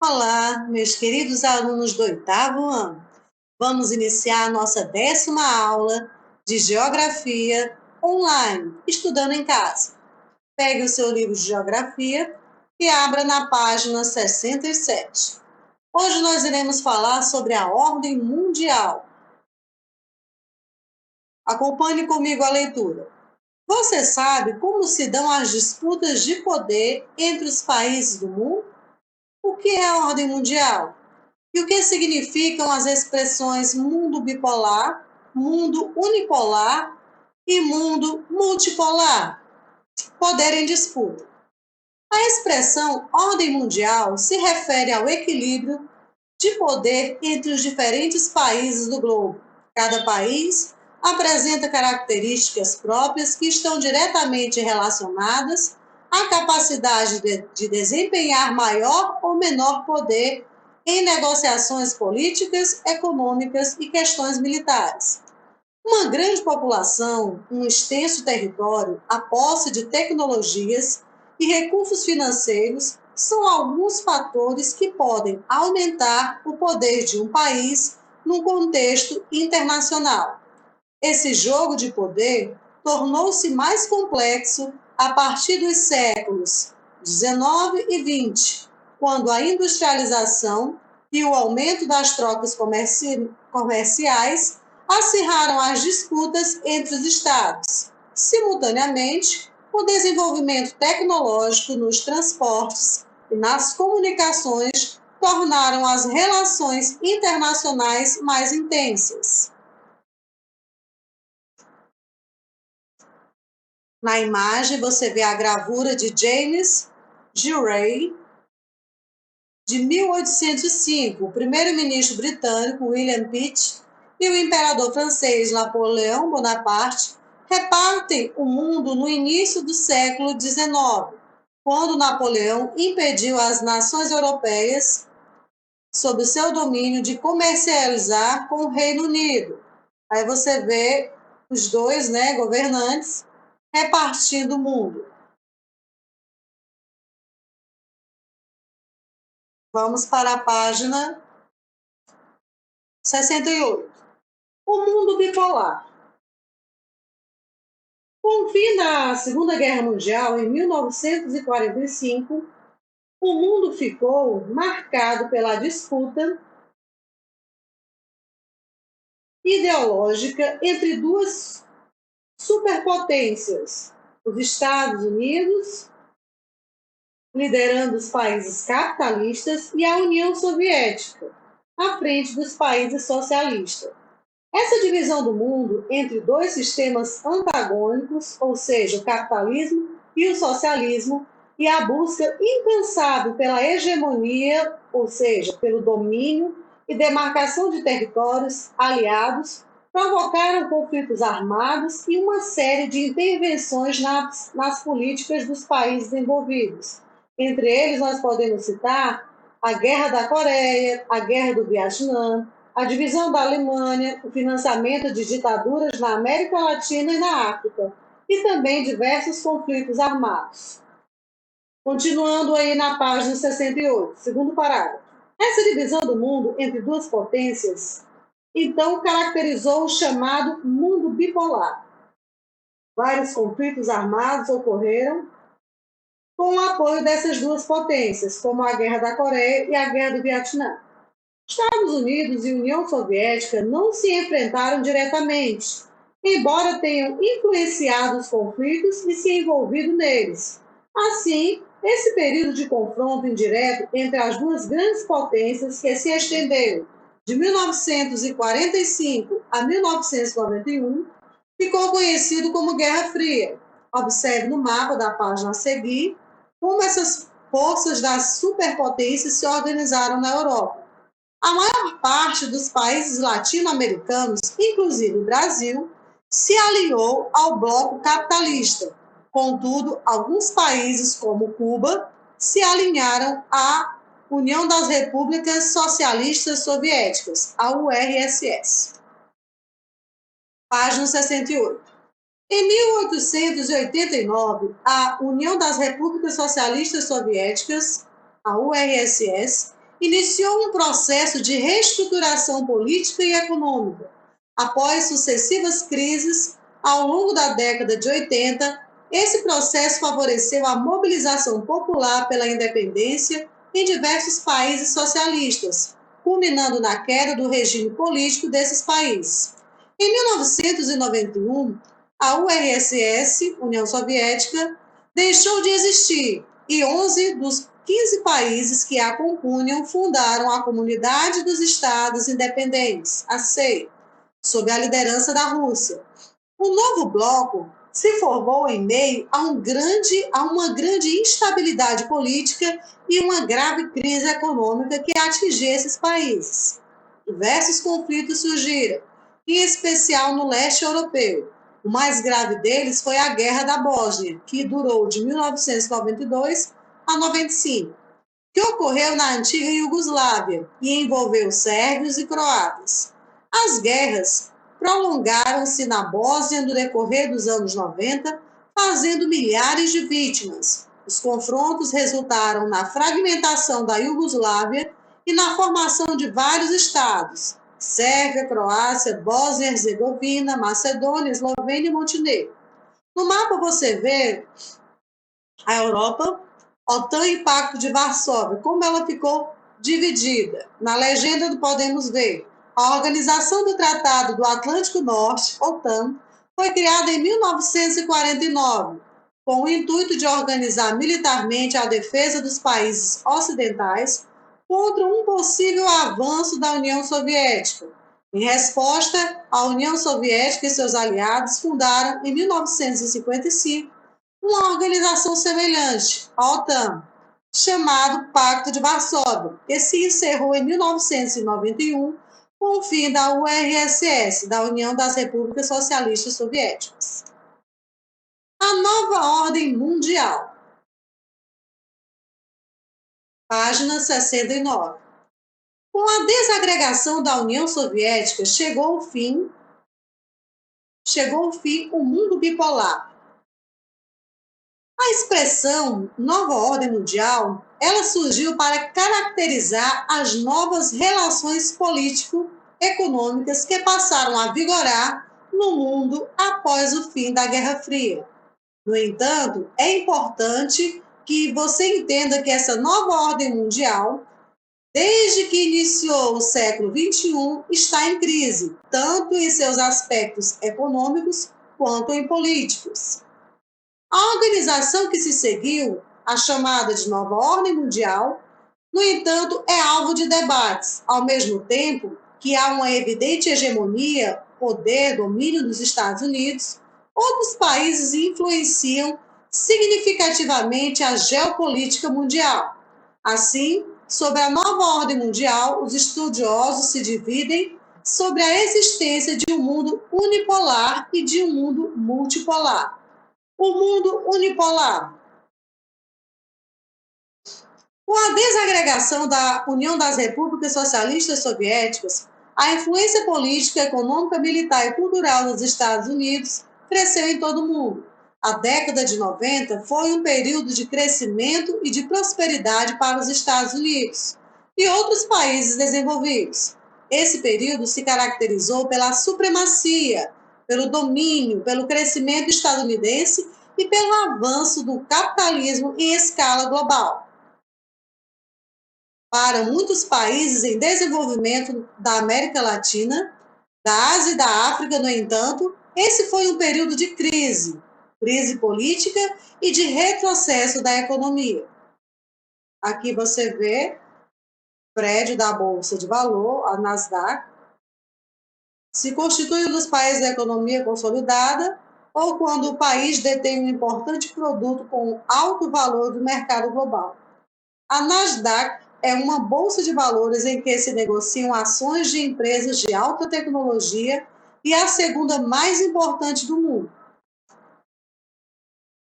Olá, meus queridos alunos do oitavo ano. Vamos iniciar a nossa 10ª aula de Geografia online, estudando em casa. Pegue o seu livro de Geografia e abra na página 67. Hoje nós iremos falar sobre a ordem mundial. Acompanhe comigo a leitura. Você sabe como se dão as disputas de poder entre os países do mundo? O que é a ordem mundial? E o que significam as expressões mundo bipolar, mundo unipolar e mundo multipolar? Poder em disputa. A expressão ordem mundial se refere ao equilíbrio de poder entre os diferentes países do globo. Cada país apresenta características próprias que estão diretamente relacionadas à capacidade de desempenhar maior ou menor poder em negociações políticas, econômicas e questões militares. Uma grande população, um extenso território, a posse de tecnologias e recursos financeiros são alguns fatores que podem aumentar o poder de um país num contexto internacional. Esse jogo de poder tornou-se mais complexo a partir dos séculos XIX e XX, quando a industrialização e o aumento das trocas comerciais acirraram as disputas entre os estados. Simultaneamente, o desenvolvimento tecnológico nos transportes e nas comunicações tornaram as relações internacionais mais intensas. Na imagem, você vê a gravura de James Gillray, de 1805, o primeiro-ministro britânico William Pitt e o imperador francês Napoleão Bonaparte repartem o mundo no início do século XIX, quando Napoleão impediu as nações europeias, sob o seu domínio, de comercializar com o Reino Unido. Aí você vê os dois, governantes repartindo o mundo. Vamos para a página 68. O mundo bipolar. Com o fim da Segunda Guerra Mundial, em 1945, o mundo ficou marcado pela disputa ideológica entre duas superpotências, os Estados Unidos, liderando os países capitalistas, e a União Soviética, à frente dos países socialistas. Essa divisão do mundo entre dois sistemas antagônicos, ou seja, o capitalismo e o socialismo, e a busca incansável pela hegemonia, ou seja, pelo domínio e demarcação de territórios aliados, provocaram conflitos armados e uma série de intervenções nas políticas dos países envolvidos. Entre eles, nós podemos citar a Guerra da Coreia, a Guerra do Vietnã, a divisão da Alemanha, o financiamento de ditaduras na América Latina e na África, e também diversos conflitos armados. Continuando aí na página 68, segundo parágrafo. Essa divisão do mundo entre duas potências, então, caracterizou o chamado mundo bipolar. Vários conflitos armados ocorreram com o apoio dessas duas potências, como a Guerra da Coreia e a Guerra do Vietnã. Estados Unidos e União Soviética não se enfrentaram diretamente, embora tenham influenciado os conflitos e se envolvido neles. Assim, esse período de confronto indireto entre as duas grandes potências, que se estendeu de 1945 a 1991, ficou conhecido como Guerra Fria. Observe no mapa da página a seguir como essas forças das superpotências se organizaram na Europa. A maior parte dos países latino-americanos, inclusive o Brasil, se alinhou ao bloco capitalista. Contudo, alguns países, como Cuba, se alinharam à União das Repúblicas Socialistas Soviéticas, a URSS. Página 68. Em 1889, a União das Repúblicas Socialistas Soviéticas, a URSS, iniciou um processo de reestruturação política e econômica. Após sucessivas crises, ao longo da década de 80, esse processo favoreceu a mobilização popular pela independência em diversos países socialistas, culminando na queda do regime político desses países. Em 1991, a URSS, União Soviética, deixou de existir e 11 dos 15 países que a compunham fundaram a Comunidade dos Estados Independentes, a CEI, sob a liderança da Rússia. O novo bloco se formou em meio a uma grande instabilidade política e uma grave crise econômica que atingia esses países. Diversos conflitos surgiram, em especial no leste europeu. O mais grave deles foi a Guerra da Bósnia, que durou de 1992 a 95, que ocorreu na antiga Iugoslávia e envolveu sérvios e croatas. As guerras prolongaram-se na Bósnia no decorrer dos anos 90, fazendo milhares de vítimas. Os confrontos resultaram na fragmentação da Iugoslávia e na formação de vários estados: Sérvia, Croácia, Bósnia e Herzegovina, Macedônia, Eslovênia e Montenegro. No mapa você vê a Europa, OTAN e Pacto de Varsóvia, como ela ficou dividida. Na legenda podemos ver a Organização do Tratado do Atlântico Norte, OTAN, foi criada em 1949, com o intuito de organizar militarmente a defesa dos países ocidentais contra um possível avanço da União Soviética. Em resposta, a União Soviética e seus aliados fundaram, em 1955, uma organização semelhante, a OTAN, chamado Pacto de Varsóvia, que se encerrou em 1991 com o fim da URSS, da União das Repúblicas Socialistas Soviéticas. A nova ordem mundial. Página 69. Com a desagregação da União Soviética, chegou o fim o mundo bipolar. A expressão nova ordem mundial, ela surgiu para caracterizar as novas relações político-econômicas que passaram a vigorar no mundo após o fim da Guerra Fria. No entanto, é importante que você entenda que essa nova ordem mundial, desde que iniciou o século XXI, está em crise, tanto em seus aspectos econômicos quanto em políticos. A organização que se seguiu, a chamada de Nova Ordem Mundial, no entanto, é alvo de debates, ao mesmo tempo que há uma evidente hegemonia, poder, domínio dos Estados Unidos, outros países influenciam significativamente a geopolítica mundial. Assim, sobre a nova ordem mundial, os estudiosos se dividem sobre a existência de um mundo unipolar e de um mundo multipolar. O mundo unipolar. Com a desagregação da União das Repúblicas Socialistas Soviéticas, a influência política, econômica, militar e cultural dos Estados Unidos cresceu em todo o mundo. A década de 90 foi um período de crescimento e de prosperidade para os Estados Unidos e outros países desenvolvidos. Esse período se caracterizou pela supremacia, pelo domínio, pelo crescimento estadunidense e pelo avanço do capitalismo em escala global. Para muitos países em desenvolvimento da América Latina, da Ásia e da África, no entanto, esse foi um período de crise política e de retrocesso da economia. Aqui você vê o prédio da Bolsa de Valor, a Nasdaq, se constitui um dos países da economia consolidada ou quando o país detém um importante produto com alto valor do mercado global. A Nasdaq é uma bolsa de valores em que se negociam ações de empresas de alta tecnologia e é a segunda mais importante do mundo.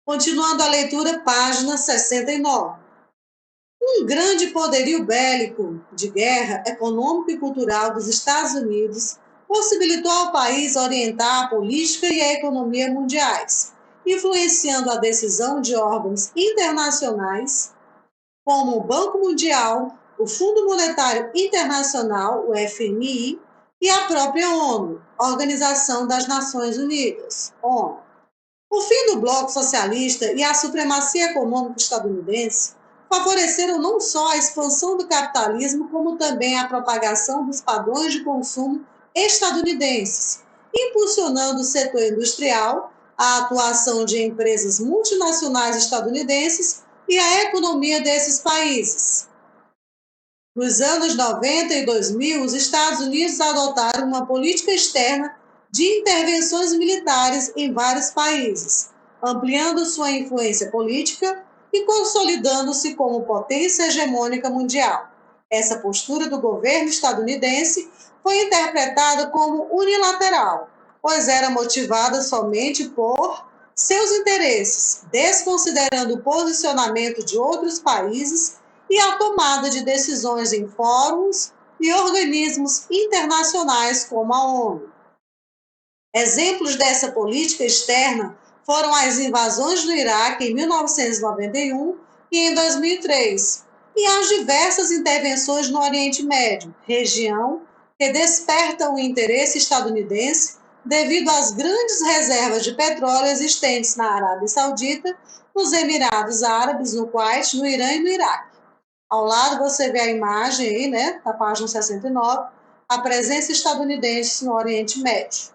Continuando a leitura, página 69. Um grande poderio bélico de guerra, econômico e cultural dos Estados Unidos possibilitou ao país orientar a política e a economia mundiais, influenciando a decisão de órgãos internacionais como o Banco Mundial, o Fundo Monetário Internacional, o FMI, e a própria ONU, Organização das Nações Unidas, ONU. O fim do bloco socialista e a supremacia econômica estadunidense favoreceram não só a expansão do capitalismo, como também a propagação dos padrões de consumo estadunidenses, impulsionando o setor industrial, a atuação de empresas multinacionais estadunidenses e a economia desses países. Nos anos 90 e 2000, os Estados Unidos adotaram uma política externa de intervenções militares em vários países, ampliando sua influência política e consolidando-se como potência hegemônica mundial. Essa postura do governo estadunidense foi interpretada como unilateral, pois era motivada somente por seus interesses, desconsiderando o posicionamento de outros países e a tomada de decisões em fóruns e organismos internacionais como a ONU. Exemplos dessa política externa foram as invasões do Iraque em 1991 e em 2003, e as diversas intervenções no Oriente Médio, região que despertam o interesse estadunidense devido às grandes reservas de petróleo existentes na Arábia Saudita, nos Emirados Árabes, no Kuwait, no Irã e no Iraque. Ao lado você vê a imagem aí, né, da página 69, a presença estadunidense no Oriente Médio.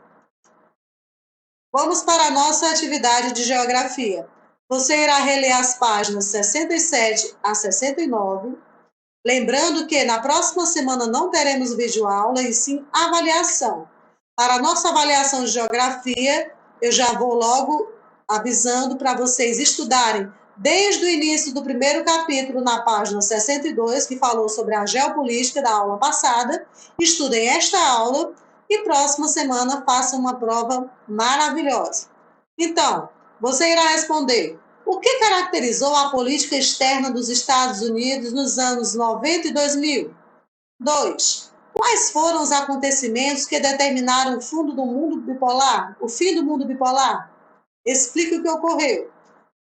Vamos para a nossa atividade de geografia. Você irá reler as páginas 67 a 69, lembrando que na próxima semana não teremos videoaula e sim avaliação. Para a nossa avaliação de geografia, eu já vou logo avisando para vocês estudarem desde o início do primeiro capítulo, na página 62, que falou sobre a geopolítica da aula passada. Estudem esta aula e próxima semana façam uma prova maravilhosa. Então, você irá responder: o que caracterizou a política externa dos Estados Unidos nos anos 90 e 2000? 2. Quais foram os acontecimentos que determinaram o fim do mundo bipolar? Explique o que ocorreu.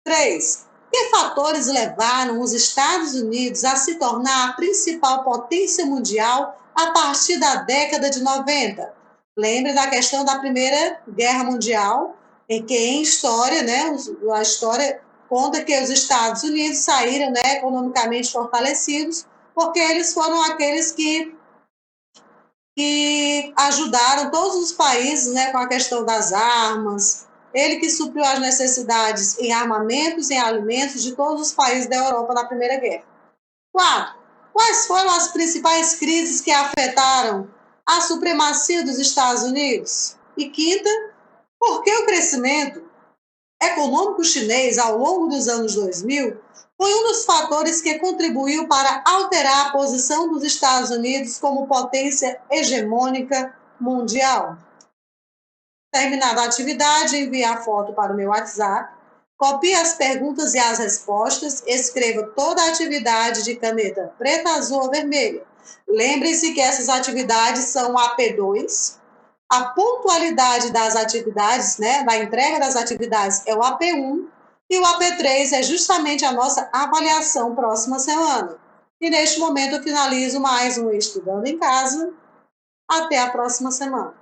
3. Que fatores levaram os Estados Unidos a se tornar a principal potência mundial a partir da década de 90? Lembre da questão da Primeira Guerra Mundial, em que em história, né, a história conta que os Estados Unidos saíram, né, economicamente fortalecidos, porque eles foram aqueles que ajudaram todos os países, né, com a questão das armas. Ele que supriu as necessidades em armamentos, em alimentos de todos os países da Europa na Primeira Guerra. 4. Quais foram as principais crises que afetaram a supremacia dos Estados Unidos? E 5. Por que o crescimento econômico chinês ao longo dos anos 2000 foi um dos fatores que contribuiu para alterar a posição dos Estados Unidos como potência hegemônica mundial? Terminada a atividade, envie a foto para o meu WhatsApp, copie as perguntas e as respostas, escreva toda a atividade de caneta preta, azul ou vermelha. Lembre-se que essas atividades são AP2, a pontualidade das atividades, né, da entrega das atividades é o AP1, e o AP3 é justamente a nossa avaliação próxima semana. E neste momento eu finalizo mais um Estudando em Casa. Até a próxima semana.